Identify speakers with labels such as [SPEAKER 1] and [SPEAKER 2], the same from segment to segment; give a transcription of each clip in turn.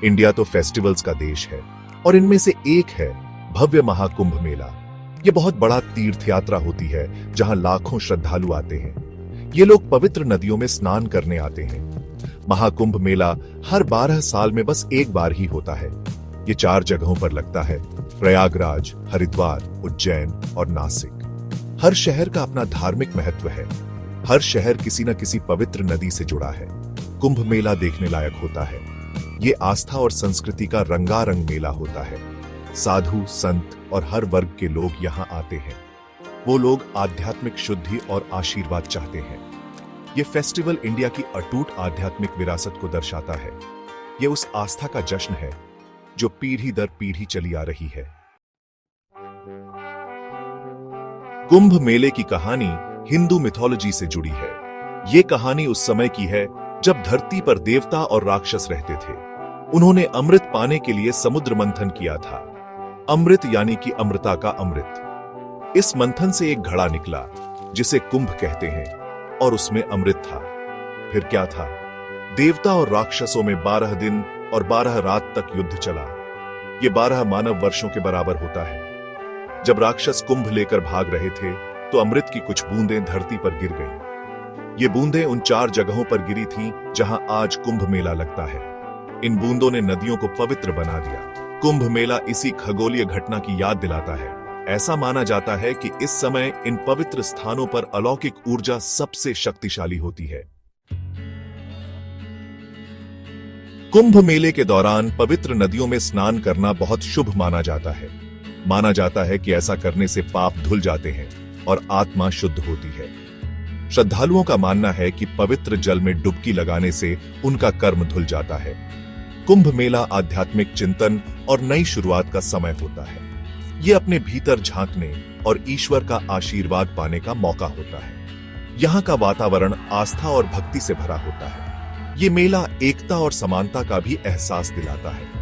[SPEAKER 1] India तो festivals का देश है और इनमें से एक है भव्य महाकुंभ मेला। ये बहुत बड़ा तीर्थ यात्रा होती है जहां लाखों श्रद्धालु आते हैं। ये लोग पवित्र नदियों में स्नान करने आते हैं। महाकुंभ मेला हर 12 साल में बस एक बार ही होता है। ये 4 जगहों पर लगता है, प्रयागराज, हरिद्वार, उज्जैन और नासिक। हर शहर का अपना धार्मिक महत्व है। हर शहर किसी न किसी पवित्र नदी से जुड़ा है। कुंभ मेला देखने लायक होता है। ये आस्था और संस्कृति का रंगारंग मेला होता है। साधु, संत और हर वर्ग के लोग यहाँ आते हैं। वो लोग आध्यात्मिक शुद्धि और आशीर्वाद चाहते हैं। ये फेस्टिवल इंडिया की अटूट आध्यात्मिक विरासत को दर्शाता है। ये उस आस्था का जश्न है जो पीढ़ी दर पीढ़ी चली आ रही है। कुंभ मेले की कहानी हिंदू मिथोलॉजी से जुड़ी है। ये कहानी उस समय की है जब धरती पर देवता और राक्षस रहते थे। उन्होंने अमृत पाने के लिए समुद्र मंथन किया था। अमृत यानी कि अमृता का अमृत। इस मंथन से एक घड़ा निकला जिसे कुंभ कहते हैं और उसमें अमृत था। फिर क्या था? देवता और राक्षसों में 12 दिन और 12 रात तक युद्ध चला। ये 12 मानव वर्षों के बराबर होता है। जब राक्षस कुंभ लेकर भाग रहे थे तो अमृत की कुछ बूंदें धरती पर गिर गईं। ये बूंदें उन 4 जगहों पर गिरी थीं जहां आज कुंभ मेला लगता है। इन बूंदों ने नदियों को पवित्र बना दिया। कुंभ मेला इसी खगोलीय घटना की याद दिलाता है। ऐसा माना जाता है कि इस समय इन पवित्र स्थानों पर अलौकिक ऊर्जा सबसे शक्तिशाली होती है। कुंभ मेले के दौरान पवित्र नदियों में स्नान करना बहुत शुभ माना जाता है। माना जाता है कि ऐसा करने से पाप धुल जाते हैं और आत्मा शुद्ध होती है। श्रद्धालुओं का मानना है कि पवित्र जल में डुबकी लगाने से उनका कर्म धुल जाता है। कुंभ मेला आध्यात्मिक चिंतन और नई शुरुआत का समय होता है। ये अपने भीतर झांकने और ईश्वर का आशीर्वाद पाने का मौका होता है। यहाँ का वातावरण आस्था और भक्ति से भरा होता है। ये मेला एकता और समानता का भी एहसास दिलाता है।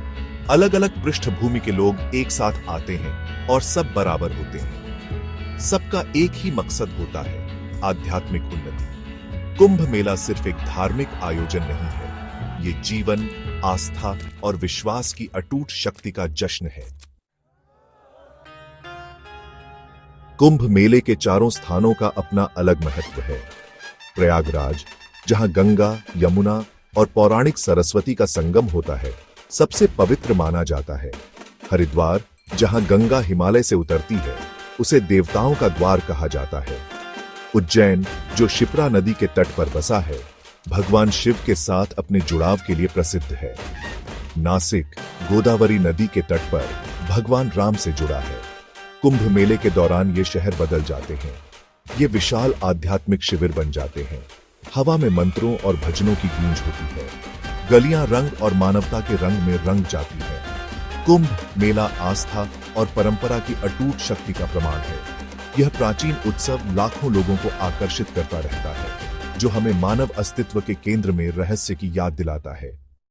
[SPEAKER 1] अलग अलग पृष्ठभूमि के लोग एक साथ आते हैं और सब बराबर होते हैं। सबका एक ही मकसद होता है, आध्यात्मिक उन्नति। कुंभ मेला सिर्फ एक धार्मिक आयोजन नहीं है, ये जीवन, आस्था और विश्वास की अटूट शक्ति का जश्न है। कुंभ मेले के चारों स्थानों का अपना अलग महत्व है। प्रयागराज, जहां गंगा, यमुना और पौराणिक सरस्वती का संगम होता है, सबसे पवित्र माना जाता है। हरिद्वार, जहां गंगा हिमालय से उतरती है, उसे देवताओं का द्वार कहा जाता है। उज्जैन, जो शिप्रा नदी के तट पर बसा है, भगवान शिव के साथ अपने जुड़ाव के लिए प्रसिद्ध है। नासिक, गोदावरी नदी के तट पर भगवान राम से जुड़ा है। कुंभ मेले के दौरान ये शहर बदल जाते हैं। ये विशाल आध्यात्मिक शिविर बन जाते हैं। हवा में मंत्रों और भजनों की गूंज होती है। गलियां रंग और मानवता के रंग में रंग जाती है। कुंभ मेला आस्था और परंपरा की अटूट शक्ति का प्रमाण है। यह प्राचीन उत्सव लाखों लोगों को आकर्षित करता रहता है, जो हमें मानव अस्तित्व के केंद्र में रहस्य की याद दिलाता है।